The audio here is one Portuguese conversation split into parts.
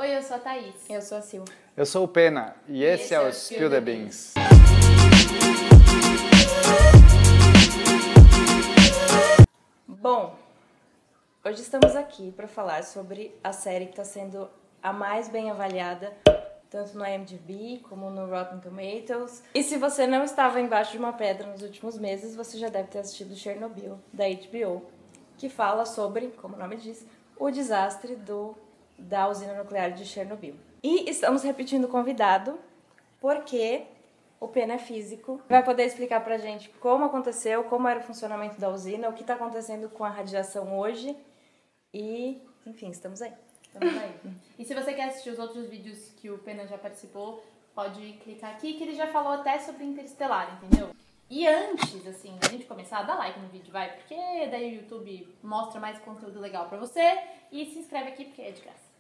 Oi, eu sou a Thaís. Eu sou a Sil. Eu sou o Pena e esse é o Spill the Beans. Bom, hoje estamos aqui para falar sobre a série que está sendo a mais bem avaliada, tanto no IMDb como no Rotten Tomatoes. E se você não estava embaixo de uma pedra nos últimos meses, você já deve ter assistido Chernobyl, da HBO, que fala sobre, como o nome diz, o desastre da usina nuclear de Chernobyl. E estamos repetindo o convidado, porque o Pena é físico, vai poder explicar pra gente como aconteceu, como era o funcionamento da usina, o que está acontecendo com a radiação hoje e, enfim, estamos aí. Estamos aí. E se você quer assistir os outros vídeos que o Pena já participou, pode clicar aqui que ele já falou até sobre Interestelar, entendeu? E antes, assim, da gente começar, dá like no vídeo, vai, porque daí o YouTube mostra mais conteúdo legal pra você e se inscreve aqui porque é de graça.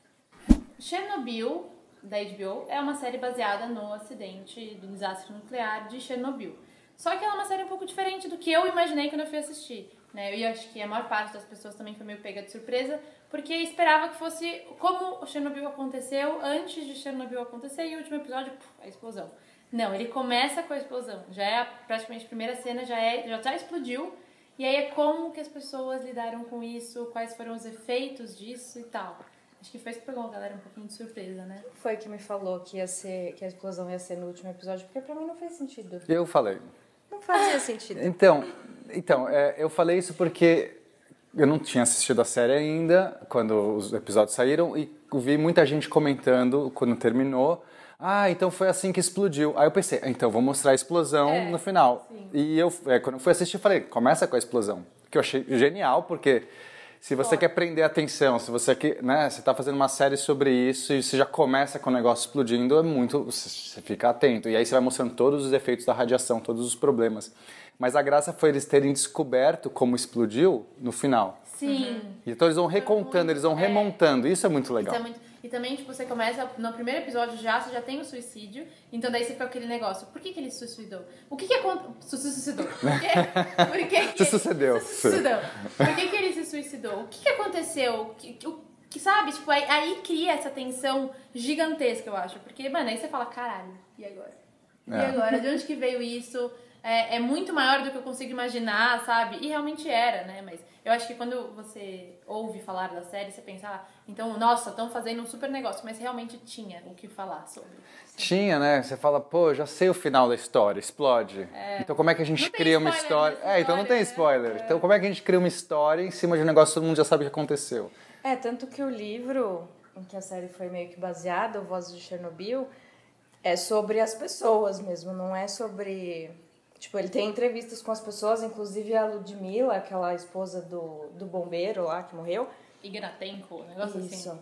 Chernobyl, da HBO, é uma série baseada no acidente do desastre nuclear de Chernobyl. Só que ela é uma série um pouco diferente do que eu imaginei quando eu fui assistir, né? E acho que a maior parte das pessoas também foi meio pega de surpresa, porque esperava que fosse como o Chernobyl aconteceu antes de Chernobyl acontecer e o último episódio, a explosão. Não, ele começa com a explosão. Já é praticamente a primeira cena, já explodiu. E aí é como que as pessoas lidaram com isso, quais foram os efeitos disso e tal. Acho que foi isso que pegou a galera um pouquinho de surpresa, né? Foi que me falou que a explosão ia ser no último episódio, porque pra mim não fez sentido. Eu falei. Não fazia sentido. Então, eu falei isso porque eu não tinha assistido a série ainda, quando os episódios saíram, e vi muita gente comentando quando terminou. Ah, então foi assim que explodiu. Aí eu pensei, então vou mostrar a explosão no final. Sim. E quando eu fui assistir, eu falei, começa com a explosão. Que eu achei genial, porque se você quer prender a atenção, se você quer, né, você tá fazendo uma série sobre isso e você já começa com o negócio explodindo, você fica atento. E aí você vai mostrando todos os efeitos da radiação, todos os problemas. Mas a graça foi eles terem descoberto como explodiu no final. Sim. Então eles vão recontando, eles vão remontando. Isso é muito legal. Isso é muito... E também, tipo, você começa, no primeiro episódio você já tem o suicídio, então daí você fica com aquele negócio, por que ele se suicidou? O que aconteceu? Se suicidou. Se sucedeu. Por que ele se suicidou? O que aconteceu? Que sabe? Tipo, aí cria essa tensão gigantesca, eu acho. Porque, mano, aí você fala, caralho, e agora? E agora? De onde que veio isso? É muito maior do que eu consigo imaginar, sabe? E realmente era, né? Mas eu acho que quando você ouve falar da série, você pensa, então, nossa, estão fazendo um super negócio. Mas realmente tinha o que falar sobre. Tinha, né? Você fala, pô, já sei o final da história, explode. Então como é que a gente cria uma história? Então não tem spoiler. Então como é que a gente cria uma história em cima de um negócio que todo mundo já sabe o que aconteceu? Tanto que o livro em que a série foi meio que baseada, o Vozes de Chernobyl, é sobre as pessoas mesmo, não é sobre... Tipo, ele tem entrevistas com as pessoas, inclusive a Ludmilla, aquela esposa do bombeiro lá que morreu. Ignatenko, um negócio Isso. assim.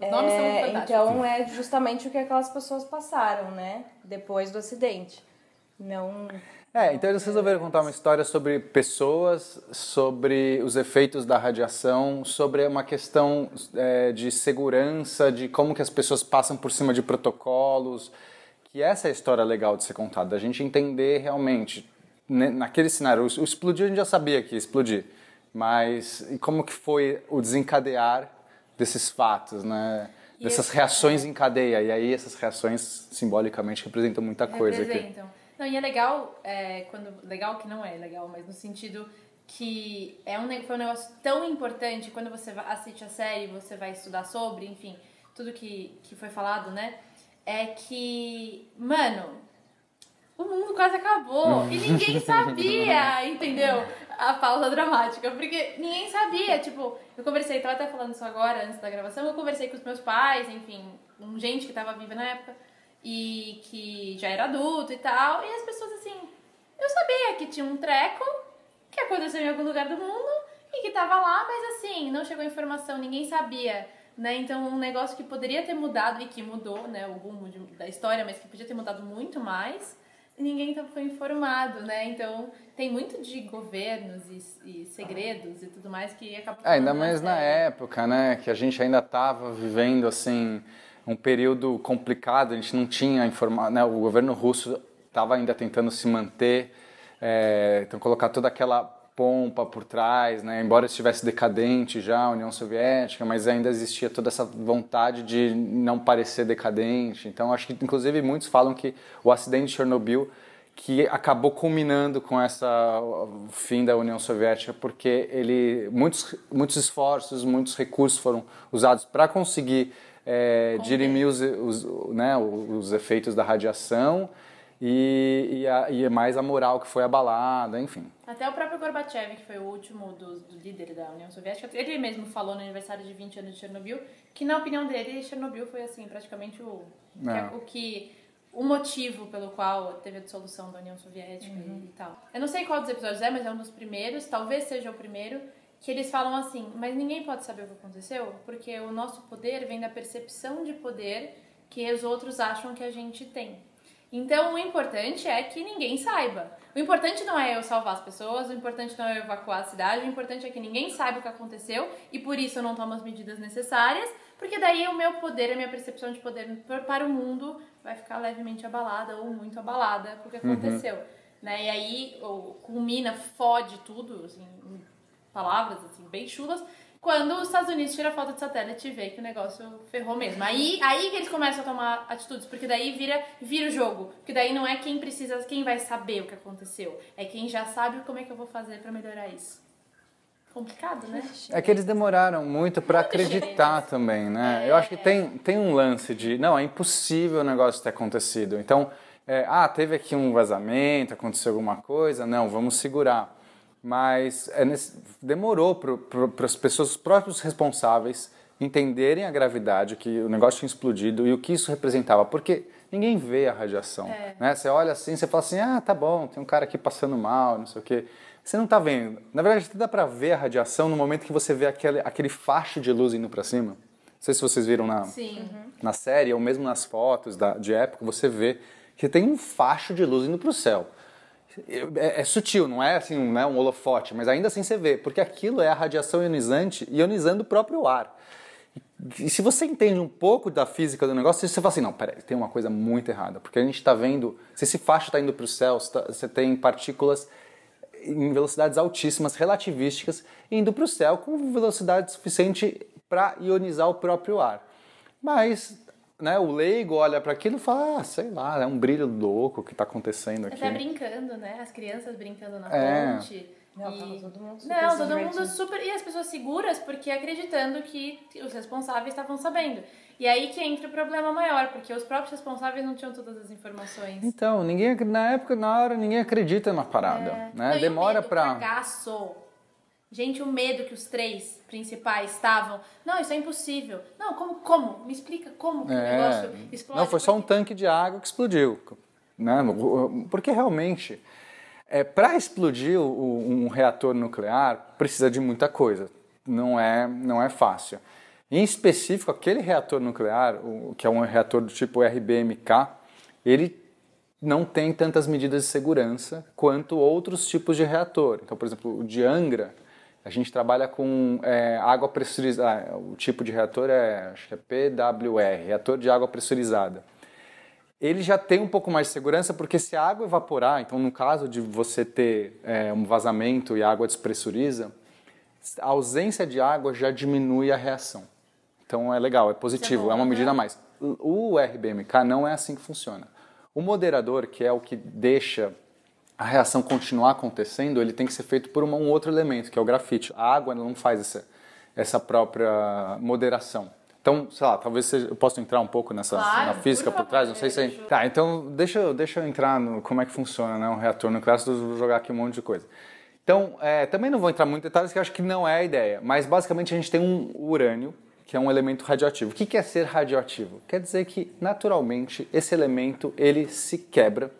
Os nomes são fantásticos. Então é justamente o que aquelas pessoas passaram, né? Depois do acidente. Não... Então eles resolveram contar uma história sobre pessoas, sobre os efeitos da radiação, sobre uma questão de segurança, de como que as pessoas passam por cima de protocolos... Que essa é a história legal de ser contada, da gente entender realmente, naquele cenário, o explodir a gente já sabia que ia explodir, mas e como que foi o desencadear desses fatos, né? Dessas reações em cadeia, e aí essas reações simbolicamente representam muita coisa aqui. Não, e é legal, legal que não é legal, mas no sentido que foi um negócio tão importante, quando você assiste a série, você vai estudar sobre, enfim, tudo que foi falado, né? É que, mano, o mundo quase acabou e ninguém sabia, entendeu? A pausa dramática, porque ninguém sabia, tipo, eu conversei, tava até falando isso agora, antes da gravação, eu conversei com os meus pais, enfim, com gente que tava viva na época e que já era adulto e tal, e as pessoas assim, eu sabia que tinha um treco que aconteceu em algum lugar do mundo e que tava lá, mas assim, não chegou informação, ninguém sabia. Né? Então, um negócio que poderia ter mudado e que mudou, né, o rumo da história, mas que podia ter mudado muito mais, ninguém foi informado, né? Então, tem muito de governos e segredos e tudo mais que acabou... Ainda mais na época, né, que a gente ainda estava vivendo, assim, um período complicado, a gente não tinha informação, né, o governo russo estava ainda tentando se manter, então colocar toda aquela pompa por trás, né? Embora estivesse decadente já a União Soviética, mas ainda existia toda essa vontade de não parecer decadente. Então acho que inclusive muitos falam que o acidente de Chernobyl que acabou culminando com o fim da União Soviética, porque muitos esforços, muitos recursos foram usados para conseguir dirimir os efeitos da radiação e mais a moral que foi abalada, enfim. Até o próprio Gorbachev, que foi o último do líder da União Soviética, ele mesmo falou no aniversário de 20 anos de Chernobyl, que na opinião dele, Chernobyl foi assim, praticamente o motivo pelo qual teve a dissolução da União Soviética e tal. Eu não sei qual dos episódios mas é um dos primeiros, talvez seja o primeiro, que eles falam assim, mas ninguém pode saber o que aconteceu, porque o nosso poder vem da percepção de poder que os outros acham que a gente tem. Então, o importante é que ninguém saiba. O importante não é eu salvar as pessoas, o importante não é eu evacuar a cidade, o importante é que ninguém saiba o que aconteceu e por isso eu não tomo as medidas necessárias, porque daí o meu poder, a minha percepção de poder para o mundo vai ficar levemente abalada ou muito abalada com o que aconteceu. Né? E aí culmina, fode tudo, assim, em palavras assim, bem chulas, quando os Estados Unidos tiram foto de satélite e vê que o negócio ferrou mesmo. Aí que eles começam a tomar atitudes, porque daí vira o jogo. Porque daí não é quem vai saber o que aconteceu, é quem já sabe como é que eu vou fazer pra melhorar isso. Complicado, né? É que eles demoraram muito para acreditar também, né? Eu acho que tem um lance de, não, é impossível o negócio ter acontecido. Então, teve aqui um vazamento, aconteceu alguma coisa, não, vamos segurar. Mas demorou para as pessoas, os próprios responsáveis, entenderem a gravidade, que o negócio tinha explodido e o que isso representava. Porque ninguém vê a radiação. Né? Você olha assim, você fala assim, tá bom, tem um cara aqui passando mal, não sei o quê. Você não está vendo. Na verdade, dá para ver a radiação no momento que você vê aquele facho de luz indo para cima. Não sei se vocês viram na série ou mesmo nas fotos de época, você vê que tem um facho de luz indo para o céu. É sutil, não é assim, não é um holofote, mas ainda assim você vê, porque aquilo é a radiação ionizante ionizando o próprio ar. E se você entende um pouco da física do negócio, você fala assim, não, peraí, tem uma coisa muito errada, porque a gente está vendo, se esse facho está indo para o céu, você tem partículas em velocidades altíssimas, relativísticas, indo para o céu com velocidade suficiente para ionizar o próprio ar. Mas o leigo olha para aquilo e fala, sei lá, é um brilho louco que está acontecendo aqui. Até brincando, né? As crianças brincando na ponte. Tava todo mundo super E as pessoas seguras porque acreditando que os responsáveis estavam sabendo. E aí que entra o problema maior, porque os próprios responsáveis não tinham todas as informações. Então, na hora, ninguém acredita na parada. Né? Não, demora pra... Cagaço. Gente, o medo que os 3 principais estavam. Não, isso é impossível. Não, como? Me explica como que o negócio explode. Não, foi só um tanque de água que explodiu. Né? Porque realmente, para explodir um reator nuclear, precisa de muita coisa. Não é fácil. Em específico, aquele reator nuclear, que é um reator do tipo RBMK, ele não tem tantas medidas de segurança quanto outros tipos de reator. Então, por exemplo, o de Angra, a gente trabalha com água pressurizada. O tipo de reator acho que é PWR, reator de água pressurizada. Ele já tem um pouco mais de segurança porque se a água evaporar, então no caso de você ter um vazamento e a água despressuriza, a ausência de água já diminui a reação. Então é legal, é positivo, é uma medida a mais. O RBMK não é assim que funciona. O moderador, que é o que deixa a reação continuar acontecendo, ele tem que ser feito por um outro elemento, que é o grafite. A água não faz essa própria moderação. Então, sei lá, talvez eu possa entrar um pouco na física por trás, não sei se... Tá, então deixa eu entrar no como é que funciona, né, um reator nuclear, se eu vou jogar aqui um monte de coisa. Então, também não vou entrar muito em detalhes, que eu acho que não é a ideia, mas basicamente a gente tem um urânio, que é um elemento radioativo. O que é ser radioativo? Quer dizer que, naturalmente, esse elemento ele se quebra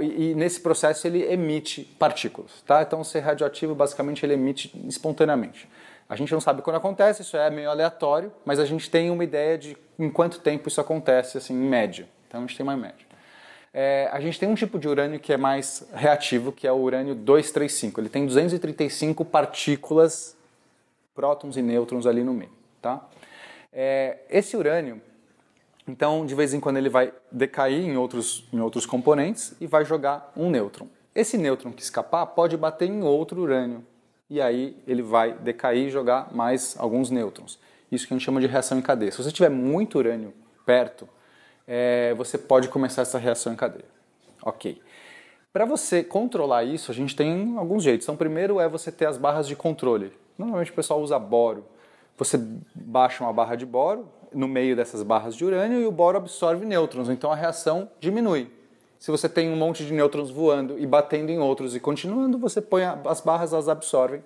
e nesse processo ele emite partículas. Tá? Então, ser radioativo, basicamente, ele emite espontaneamente. A gente não sabe quando acontece, isso é meio aleatório, mas a gente tem uma ideia de em quanto tempo isso acontece, assim, em média. Então, a gente tem uma média. A gente tem um tipo de urânio que é mais reativo, que é o urânio 235. Ele tem 235 partículas, prótons e nêutrons ali no meio. Tá? Esse urânio, então, de vez em quando ele vai decair em outros componentes e vai jogar um nêutron. Esse nêutron que escapar pode bater em outro urânio. E aí ele vai decair e jogar mais alguns nêutrons. Isso que a gente chama de reação em cadeia. Se você tiver muito urânio perto, você pode começar essa reação em cadeia. Ok. Para você controlar isso, a gente tem alguns jeitos. Então, primeiro é você ter as barras de controle. Normalmente o pessoal usa boro. Você baixa uma barra de boro no meio dessas barras de urânio e o boro absorve nêutrons. Então a reação diminui. Se você tem um monte de nêutrons voando e batendo em outros e continuando, você põe as barras, elas absorvem,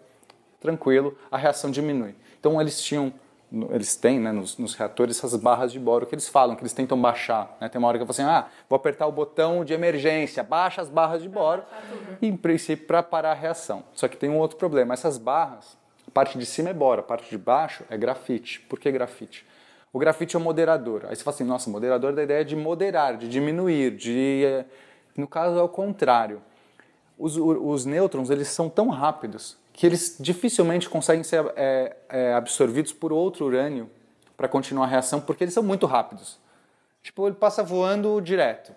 tranquilo, a reação diminui. Então eles têm, né, nos reatores essas barras de boro que eles falam, que eles tentam baixar. Né? Tem uma hora que eu falo assim, vou apertar o botão de emergência, baixa as barras de boro, em princípio para parar a reação. Só que tem um outro problema, essas barras, a parte de cima é boro, a parte de baixo é grafite. Por que grafite? O grafite é o moderador. Aí você fala assim, nossa, moderador da ideia de moderar, de diminuir, no caso é o contrário. Os nêutrons, eles são tão rápidos que eles dificilmente conseguem ser absorvidos por outro urânio para continuar a reação, porque eles são muito rápidos. Tipo, ele passa voando direto.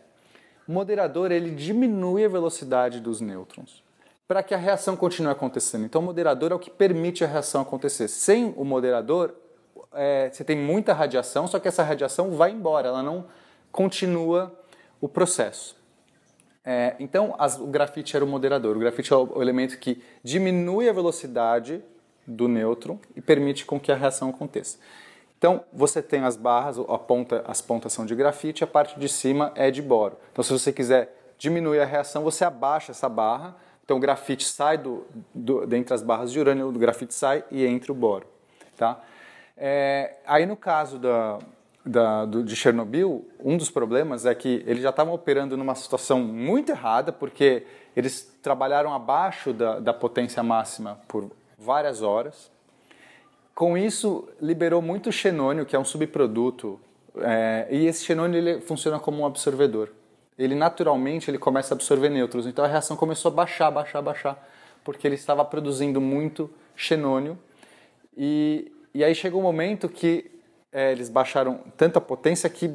O moderador, ele diminui a velocidade dos nêutrons para que a reação continue acontecendo. Então, o moderador é o que permite a reação acontecer. Sem o moderador, você tem muita radiação, só que essa radiação vai embora, ela não continua o processo. Então, o grafite era o moderador. O grafite é o elemento que diminui a velocidade do nêutron e permite com que a reação aconteça. Então, você tem as barras, as pontas são de grafite, a parte de cima é de boro. Então, se você quiser diminuir a reação, você abaixa essa barra. Então, o grafite sai dentre as barras de urânio, o grafite sai e entra o boro. Tá? Aí, no caso de Chernobyl, um dos problemas é que eles já estavam operando numa situação muito errada, porque eles trabalharam abaixo da potência máxima por várias horas. Com isso, liberou muito xenônio, que é um subproduto, e esse xenônio ele funciona como um absorvedor. Ele naturalmente começa a absorver nêutrons, então a reação começou a baixar, porque ele estava produzindo muito xenônio, e aí chegou um momento que eles baixaram tanta potência que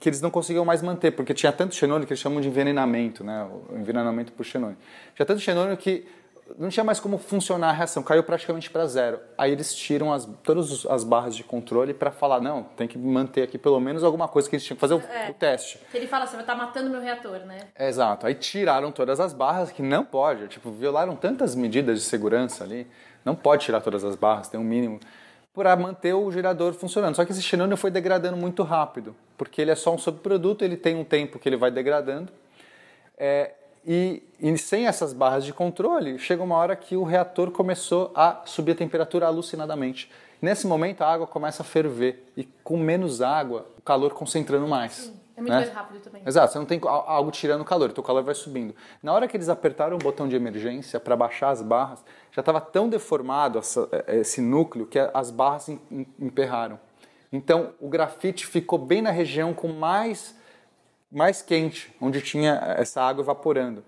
eles não conseguiam mais manter, porque tinha tanto xenônio que eles chamam de envenenamento, né? O envenenamento por xenônio. Tinha tanto xenônio que não tinha mais como funcionar a reação, caiu praticamente para zero. Aí eles tiram todas as barras de controle para falar, não, tem que manter aqui pelo menos alguma coisa que eles tinham que fazer o teste. Ele fala, você vai estar matando meu reator, né? Exato. Aí tiraram todas as barras, que não pode, violaram tantas medidas de segurança ali, não pode tirar todas as barras, tem um mínimo, para manter o gerador funcionando. Só que esse xenônio foi degradando muito rápido, porque ele é só um subproduto, ele tem um tempo que ele vai degradando, e sem essas barras de controle, chega uma hora que o reator começou a subir a temperatura alucinadamente. Nesse momento, a água começa a ferver, e com menos água, o calor concentrando mais. Sim, é muito mais rápido também. Exato, você não tem algo tirando o calor, então o calor vai subindo. Na hora que eles apertaram o botão de emergência para baixar as barras, já estava tão deformado esse núcleo que as barras emperraram. Então, o grafite ficou bem na região com mais quente, onde tinha essa água evaporando.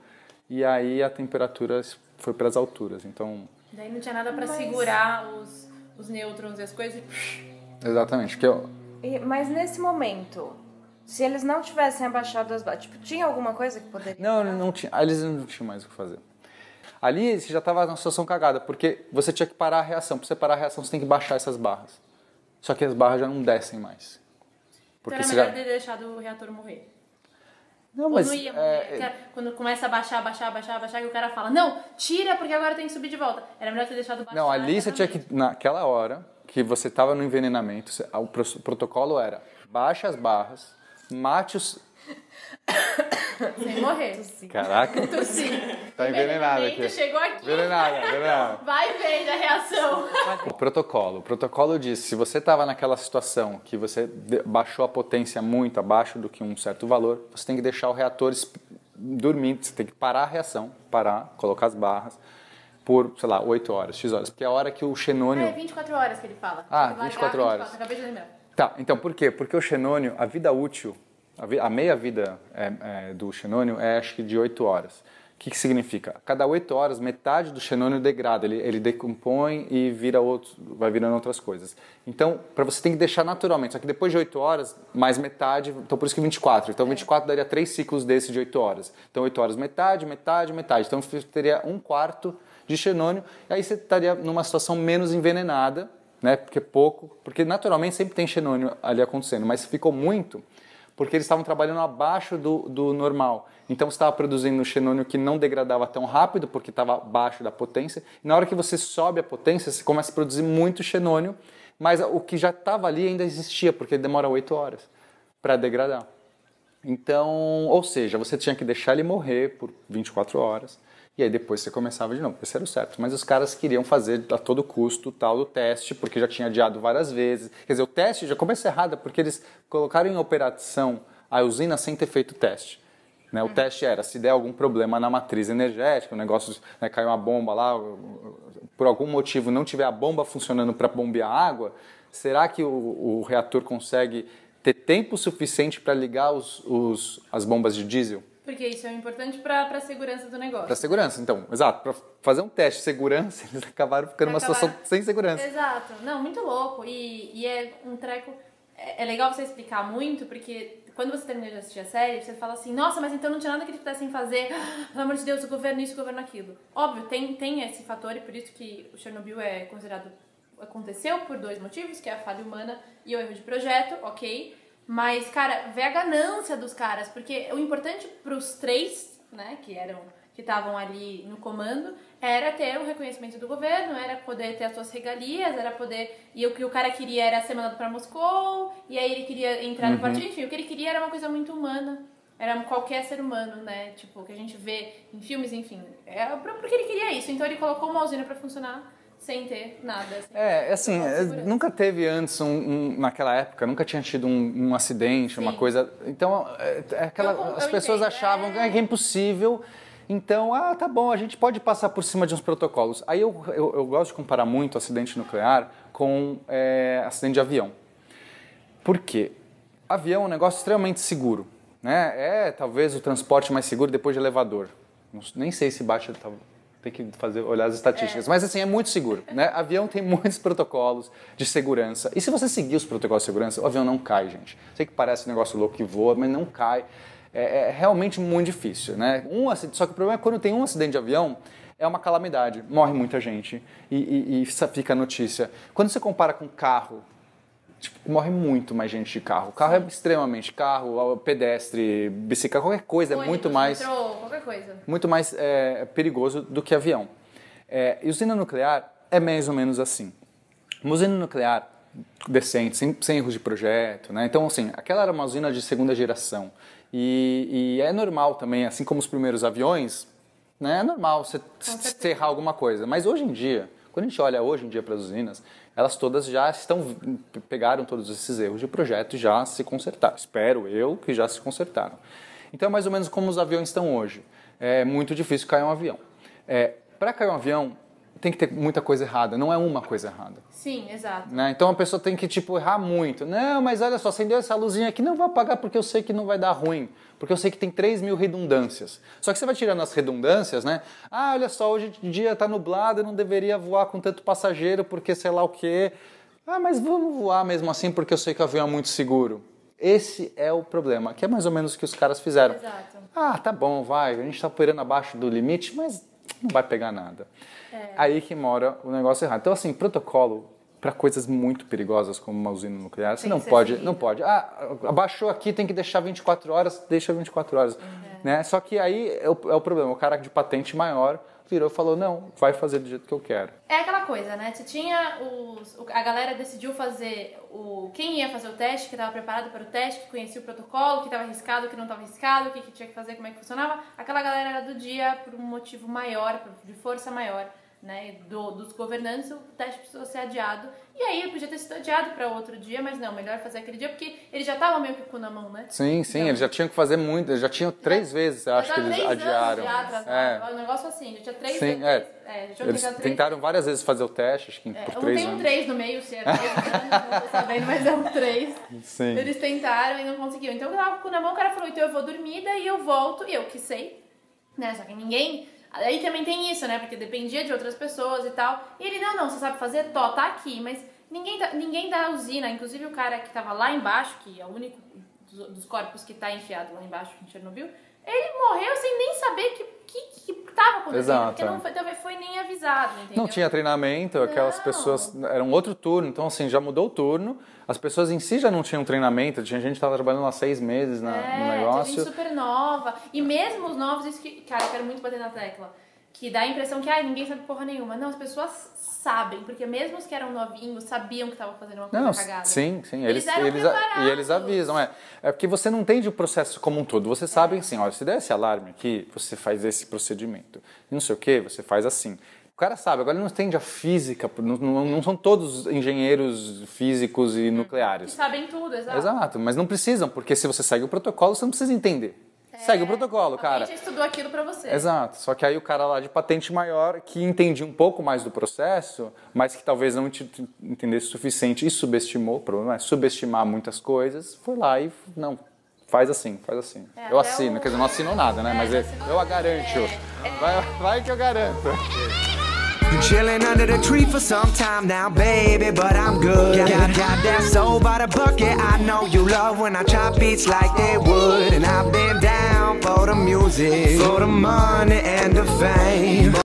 E aí a temperatura foi para as alturas. Então, daí não tinha nada para segurar os nêutrons e as coisas. Exatamente. Mas nesse momento, se eles não tivessem abaixado as barras, tinha alguma coisa que poderia... Não tinha. Eles não tinham mais o que fazer. Ali você já estava numa situação cagada, porque você tinha que parar a reação. Para você parar a reação, você tem que baixar essas barras. Só que as barras já não descem mais. Porque então era melhor ter deixado o reator morrer. Não, mas... Não ia morrer. Quando começa a baixar, que o cara fala, não, tira porque agora tem que subir de volta. Era melhor ter deixado baixar. Não, ali você tinha que, naquela hora que você estava no envenenamento, o protocolo era, baixa as barras, mate os... Sem morrer. Caraca. Tá envenenado aqui. Chegou aqui. Envenenado. Vai ver a reação. O protocolo diz, se você estava naquela situação que você baixou a potência muito abaixo do que um certo valor, você tem que deixar o reator dormindo, você tem que parar a reação, colocar as barras por, 8 horas, X horas, porque é a hora que o xenônio... 24 horas que ele fala. 24 horas. Acabei de lembrar. Tá, então por quê? Porque o xenônio, a vida útil, a meia-vida do xenônio é acho que de 8 horas. O que significa? A cada 8 horas, metade do xenônio degrada, ele decompõe e vai virando outras coisas. Então, para você tem que deixar naturalmente, só que depois de 8 horas, mais metade, então por isso que 24. Então 24 daria 3 ciclos desse de 8 horas. Então 8 horas, metade. Então você teria 1/4 de xenônio, e aí você estaria numa situação menos envenenada, né? Porque naturalmente sempre tem xenônio ali acontecendo, mas ficou muito, porque eles estavam trabalhando abaixo do normal. Então você estava produzindo um xenônio que não degradava tão rápido, porque estava abaixo da potência. E na hora que você sobe a potência, você começa a produzir muito xenônio, mas o que já estava ali ainda existia, porque demora 8 horas para degradar. Então, ou seja, você tinha que deixar ele morrer por 24 horas, e aí depois você começava de novo. Esse era o certo. Mas os caras queriam fazer a todo custo o tal do teste, porque já tinha adiado várias vezes. Quer dizer, o teste já começa errado, porque eles colocaram em operação a usina sem ter feito o teste. Né? O teste era, se der algum problema na matriz energética, o negócio, né, caiu uma bomba lá, por algum motivo não tiver a bomba funcionando para bombear água, será que o reator consegue ter tempo suficiente para ligar as bombas de diesel? Porque isso é importante para a segurança do negócio. Para segurança, então, exato. Para fazer um teste de segurança, eles acabaram ficando numa situação sem segurança. Exato. Não, muito louco. E é um treco... É legal você explicar muito, porque quando você termina de assistir a série, você fala assim, nossa, mas então não tinha nada que eles pudessem fazer, pelo amor de Deus, o governo isso, o governo aquilo. Óbvio, tem esse fator, e por isso que o Chernobyl é considerado... Aconteceu por 2 motivos, que é a falha humana e o erro de projeto, ok? Mas, cara, vê a ganância dos caras, porque o importante pros 3, né, que estavam ali no comando, era ter o reconhecimento do governo, era poder ter as suas regalias, era poder... E o que o cara queria era ser mandado pra Moscou, e aí ele queria entrar no partido, enfim, o que ele queria era uma coisa muito humana. Era qualquer ser humano, né, tipo, que a gente vê em filmes, enfim. Porque ele queria isso, então ele colocou uma usina pra funcionar sem ter nada. Assim, nunca teve antes, naquela época, nunca tinha tido um acidente, sim, uma coisa... Então, as pessoas achavam que é impossível. Então, tá bom, a gente pode passar por cima de uns protocolos. Aí eu gosto de comparar muito acidente nuclear com acidente de avião. Por quê? Avião é um negócio extremamente seguro, né? É talvez o transporte mais seguro depois de elevador. Nem sei se bate... Tem que olhar as estatísticas. Mas assim, é muito seguro, né? Avião tem muitos protocolos de segurança. E se você seguir os protocolos de segurança, o avião não cai, gente. Sei que parece um negócio louco que voa, mas não cai. É realmente muito difícil, né? Só que o problema é que quando tem um acidente de avião, é uma calamidade. Morre muita gente e fica a notícia. Quando você compara com carro, morre muito mais gente de carro. O carro é extremamente... pedestre, bicicleta, qualquer coisa é muito mais... metrô, qualquer coisa. Muito mais perigoso do que avião. E usina nuclear é mais ou menos assim. Uma usina nuclear decente, sem erros de projeto, né? Então, assim, aquela era uma usina de segunda geração. E é normal também, assim como os primeiros aviões, né? É normal você errar alguma coisa. Mas hoje em dia, quando a gente olha hoje em dia para as usinas, elas todas já pegaram todos esses erros de projeto e já se consertaram. Espero eu que já se consertaram. Então é mais ou menos como os aviões estão hoje. É muito difícil cair um avião. Para cair um avião, tem que ter muita coisa errada, não é uma coisa errada. Sim, exato. Né? Então a pessoa tem que errar muito. Não, mas olha só, acendeu essa luzinha aqui, não vou apagar porque eu sei que não vai dar ruim. Porque eu sei que tem 3.000 redundâncias. Só que você vai tirando as redundâncias, né? Olha só, hoje em dia está nublado, eu não deveria voar com tanto passageiro porque sei lá o quê. Mas vamos voar mesmo assim porque eu sei que o avião é muito seguro. Esse é o problema, que é mais ou menos o que os caras fizeram. Exato. Tá bom, vai, a gente está operando abaixo do limite, mas não vai pegar nada. Aí que mora o negócio errado. Então, assim, protocolo para coisas muito perigosas como uma usina nuclear, você não pode. Abaixou aqui, tem que deixar 24 horas, deixa 24 horas. Né? Só que aí é o problema, o cara de patente maior virou e falou, não, vai fazer do jeito que eu quero. É aquela coisa, né? Você tinha a galera decidiu fazer quem ia fazer o teste, que estava preparado para o teste, que conhecia o protocolo, que estava arriscado, que não estava arriscado, o que tinha que fazer, como é que funcionava. Aquela galera era do dia por um motivo maior, de força maior, né, dos governantes, o teste precisou ser adiado. E aí ele podia ter sido adiado para outro dia, mas não, melhor fazer aquele dia, porque eles já estavam meio que com o cu na mão, né? Sim, então, eles já tinham que fazer muito, eles já tinham 3 vezes, acho que eles adiaram. Um negócio assim, já tinha 3 vezes. Eles tentaram várias vezes fazer o teste, acho que por 3 anos. Tem um 3 no meio, se é 3 anos, não tô sabendo, mas é um 3. Sim. Eles tentaram e não conseguiram. Então eu tava com o cu na mão, o cara falou, então eu vou dormir, daí eu volto, e eu que sei. né? Só que ninguém... Aí também tem isso, né? Porque dependia de outras pessoas e tal. E ele, não, você sabe fazer? Tá aqui. Mas ninguém da usina, inclusive o cara que tava lá embaixo, que é o único dos corpos que tá enfiado lá embaixo em Chernobyl, ele morreu sem nem saber que tava acontecendo. Exato, porque não foi nem avisado, entendeu? Não tinha treinamento, aquelas pessoas... Era um outro turno, então assim, já mudou o turno. As pessoas em si já não tinham treinamento. Tinha gente que estava trabalhando há 6 meses no negócio. Tinha gente super nova. E mesmo os novos, isso que, cara, eu quero muito bater na tecla. Que dá a impressão que, ninguém sabe porra nenhuma. Não, as pessoas sabem. Porque mesmo os que eram novinhos sabiam que estavam fazendo uma coisa cagada. Sim. Eles eram preparados. E eles avisam, É porque você não entende o processo como um todo. Você sabe assim, olha, se der esse alarme aqui, você faz esse procedimento. E não sei o que, você faz assim. O cara sabe, agora ele não entende a física, não são todos engenheiros físicos e nucleares. Que sabem tudo, exato. Exato, mas não precisam, porque se você segue o protocolo, você não precisa entender. Segue o protocolo, cara. A gente estudou aquilo pra você. Exato, só que aí o cara lá de patente maior, que entendia um pouco mais do processo, mas que talvez não entendesse o suficiente e subestimou, o problema é subestimar muitas coisas, foi lá e, não, faz assim. Eu assino, quer dizer, não assino nada, né? Mas eu a garanto. Vai que eu garanto. Been chilling under the tree for some time now, baby, but I'm good. Got that soul by the bucket. I know you love when I chop beats like they would. And I've been down for the music, for the money and the fame.